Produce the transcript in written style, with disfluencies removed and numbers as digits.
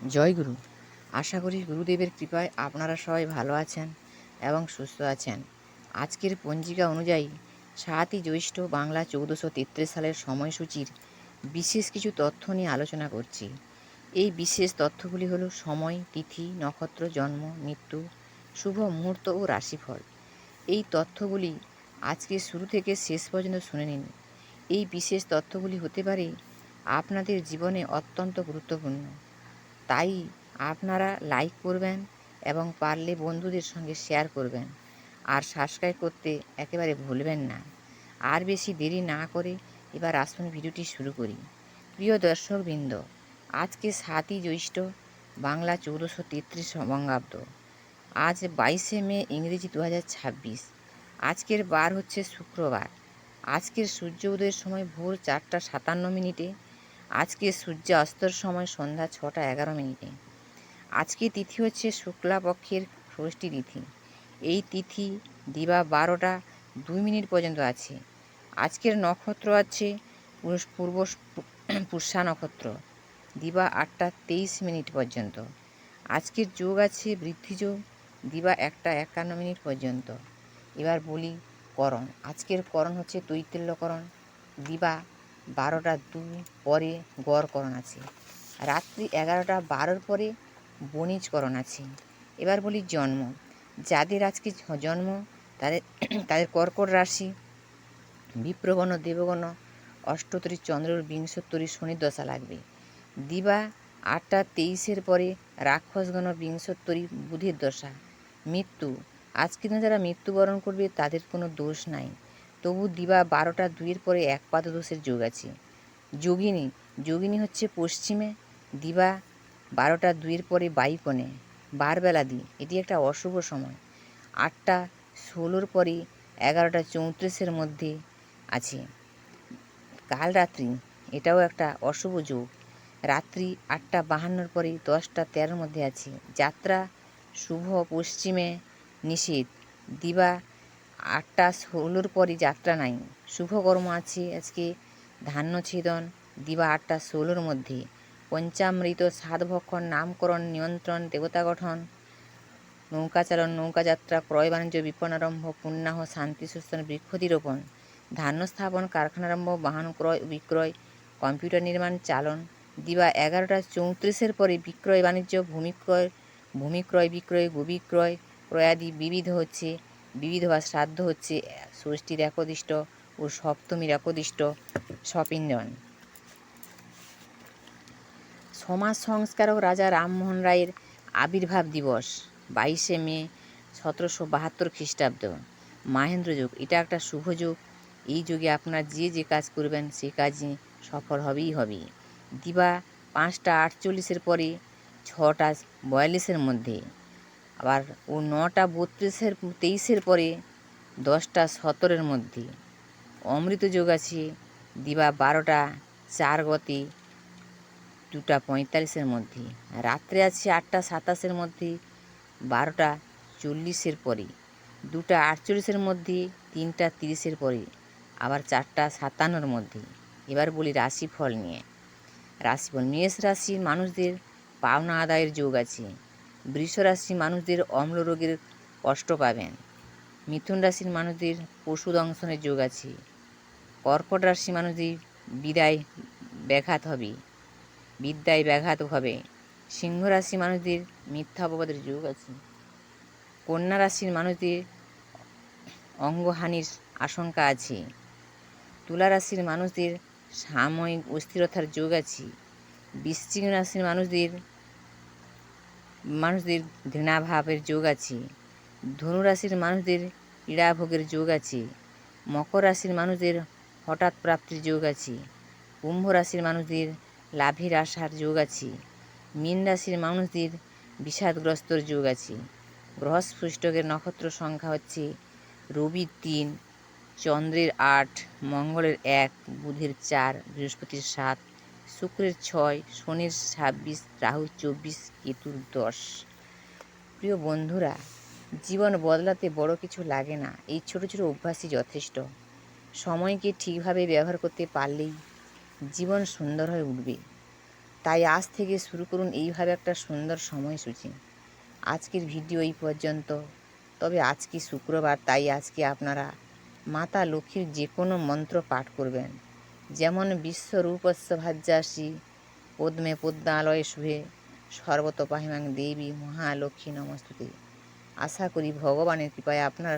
জয়গুরু। আশা করি গুরুদেবের কৃপায় আপনারা সবাই ভালো আছেন এবং সুস্থ আছেন। আজকের পঞ্জিকা অনুযায়ী ৭ই জ্যৈষ্ঠ বাংলা ১৪৩৩ সালের সময়সূচির বিশেষ কিছু তথ্য নিয়ে আলোচনা করছি। এই বিশেষ তথ্যগুলি হলো সময়, তিথি, নক্ষত্র, জন্ম, মৃত্যু, শুভ মুহূর্ত ও রাশিফল। এই তথ্যগুলি আজকে শুরু থেকে শেষ পর্যন্ত শুনে নিন। এই বিশেষ তথ্যগুলি হতে পারে আপনাদের জীবনে অত্যন্ত গুরুত্বপূর্ণ। তাই আপনারা লাইক করবেন এবং পারলে বন্ধুদের সঙ্গে শেয়ার করবেন, আর সাবস্ক্রাইব করতে একেবারে ভুলবেন না। আর বেশি দেরি না করে এবার আসুন ভিডিওটি শুরু করি। প্রিয় দর্শকবৃন্দ, আজকে ৭ই জ্যৈষ্ঠ বাংলা ১৪৩৩ বঙ্গাব্দ। আজ ২২শে মে ইংরেজি ২০২৬। আজকের বার হচ্ছে শুক্রবার। আজকের সূর্য উদয়ের সময় ভোর ৪টা ৫৭ মিনিটে। আজকে সূর্য অস্তর সময় সন্ধ্যা ৬টা ১১ মিনিটে। আজকে তিথি হচ্ছে শুক্লা পক্ষের ষষ্ঠী তিথি। এই তিথি দিবা ১২টা ২ মিনিট পর্যন্ত আছে। আজকের নক্ষত্র আছে পূর্ব পুষ্যা নক্ষত্র, দিবা ৮টা ২৩ মিনিট পর্যন্ত। আজকের যোগ আছে বৃদ্ধি যোগ, দিবা ১টা ৫১ মিনিট পর্যন্ত। এবার বলি করণ। আজকের করণ হচ্ছে তৈতিল্যকরণ, দিবা ১২টা ২ পরে গড়করণ আছে। রাত্রি ১১টা ১২ পরে বণিজকরণ আছে। এবার বলি জন্ম। যাদের আজকে জন্ম তাদের তাদের কর্কট রাশি, বিপ্রগণ, দেবগণ, অষ্টতরী চন্দ্রের বিংশোত্তরী শনির দশা লাগবে। দিবা ৮টা ২৩ পরে রাক্ষসগণ বিংশোত্তরী বুধের দশা। মৃত্যু। আজকে দিনে যারা মৃত্যুবরণ করবে তাদের কোনো দোষ নাই, তবু দিবা ১২টা ২ পরে একপাদ দোষের যোগ আছে। যোগিনী। যোগিনী হচ্ছে পশ্চিমে, দিবা ১২টা ২ পরে বায়ুকোণে, বারবেলাদি। এটি একটা অশুভ সময়। ৮টা ১৬ পরে ১১টা ৩৪ মধ্যে আছে। কাল রাত্রি, এটাও একটা অশুভ যোগ। রাত্রি ৮টা ৫২ পরে ১০টা ১৩ মধ্যে আছে। যাত্রা শুভ, পশ্চিমে নিষেধ। দিবা ৮টা ১৬ পরে যাত্রা নাই। শুভ কর্ম আছে আজকে ধান্য ছেদন, দিবা ৮টা ১৬ মধ্যে। পঞ্চামৃত, সাতভক্ষণ, নামকরণ, নিয়ন্ত্রণ, দেবতা গঠন, নৌকাচালন, নৌকাযাত্রা, ক্রয় বাণিজ্য, বিপণারম্ভ, পুণ্যাহ, শান্তি সুস্থান, বৃক্ষধিরোপণ, ধান্য স্থাপন, কারখানারম্ভ, বাহন ক্রয় বিক্রয়, কম্পিউটার নির্মাণ, চালন। দিবা ১১টা ৩৪ পরে বিক্রয় বাণিজ্য, ভূমি ক্রয় বিক্রয়, গোবিক্রয়, ক্রয়াদি বিবিধ হচ্ছে। বিবিধ বা শ্রাদ্ধ হচ্ছে ষষ্ঠীর একদিষ্ট ও সপ্তমীর একদিষ্ট সপিঞ্জন। সমাজ সংস্কারক রাজা রামমোহন রায়ের আবির্ভাব দিবস ২২শে মে ১৭৭২ খ্রিস্টাব্দ। মাহেন্দ্র যোগ। এটা একটা শুভ যোগ। এই যোগে আপনারা যে কাজ করবেন সে কাজই সফল হবেই হবে। দিবা ৫টা ৪৮ পরে ৬টা ৪২ মধ্যে, আবার ও ৯টা ৩২ পরে ১০টা ১৭ মধ্যে। অমৃত যোগ আছে দিবা ১২টা ৪ গতে ২টা ৪৫ মধ্যে। রাত্রে আছে ৮টা ২৭ মধ্যে ১২টা ৪০ পরে, ২টা ৪৮ মধ্যে, ৩টা ৩০ পরে, আবার ৪টা ৫৭ মধ্যে। এবার বলি রাশিফল নিয়ে। রাশিফল: মেষ রাশির মানুষদের পাওনা আদায়ের যোগ আছে। বৃষ রাশির মানুষদের অম্ল রোগের কষ্ট পাবেন। মিথুন রাশির মানুষদের পশু দংশনের যোগ আছে। কর্কট রাশির মানুষদের বিদ্যায় ব্যাঘাত হবে। সিংহ রাশির মানুষদের মিথ্যা অপবাদের যোগ আছে। কন্যা রাশির মানুষদের অঙ্গহানির আশঙ্কা আছে। তুলা রাশির মানুষদের সাময়িক অস্থিরতার যোগ আছে। বৃশ্চিক রাশির মানুষদের ঘৃণাভাবের যোগ আছে। ধনু রাশির মানুষদের পীড়াভোগের যোগ আছে। মকর রাশির মানুষদের হঠাৎ প্রাপ্তির যোগ আছে। কুম্ভ রাশির মানুষদের লাভের আশার যোগ আছে। মীন রাশির মানুষদের বিষাদগ্রস্তর যোগ আছে। বৃহস্পতির নক্ষত্র সংখ্যা হচ্ছে রবির ৩, চন্দ্রের ৮, মঙ্গলের ১, বুধের ৪, বৃহস্পতির ৭, শুক্রের ৬, শনির ২৬, রাহুর ২৪, কেতুর ১০। প্রিয় বন্ধুরা, জীবন বদলাতে বড় কিছু লাগে না, এই ছোট ছোট অভ্যাসই যথেষ্ট। সময়কে ঠিকভাবে ব্যবহার করতে পারলেই জীবন সুন্দর হয়ে উঠবে। তাই আজ থেকে শুরু করুন এইভাবে একটা সুন্দর সময়সূচি। আজকের ভিডিও এই পর্যন্ত। তবে আজকে শুক্রবার, তাই আজকে আপনারা মাতা লক্ষ্মীর যে কোনো মন্ত্র পাঠ করবেন, যেমন বিশ্বরূপস্য ভাজ্যাসি পদ্মে পদ্মালয়ে শুভে সর্বতোপাহিমাং দেবী মহালক্ষ্মী নমস্তুতে। আশা করি ভগবানের কৃপায় আপনারা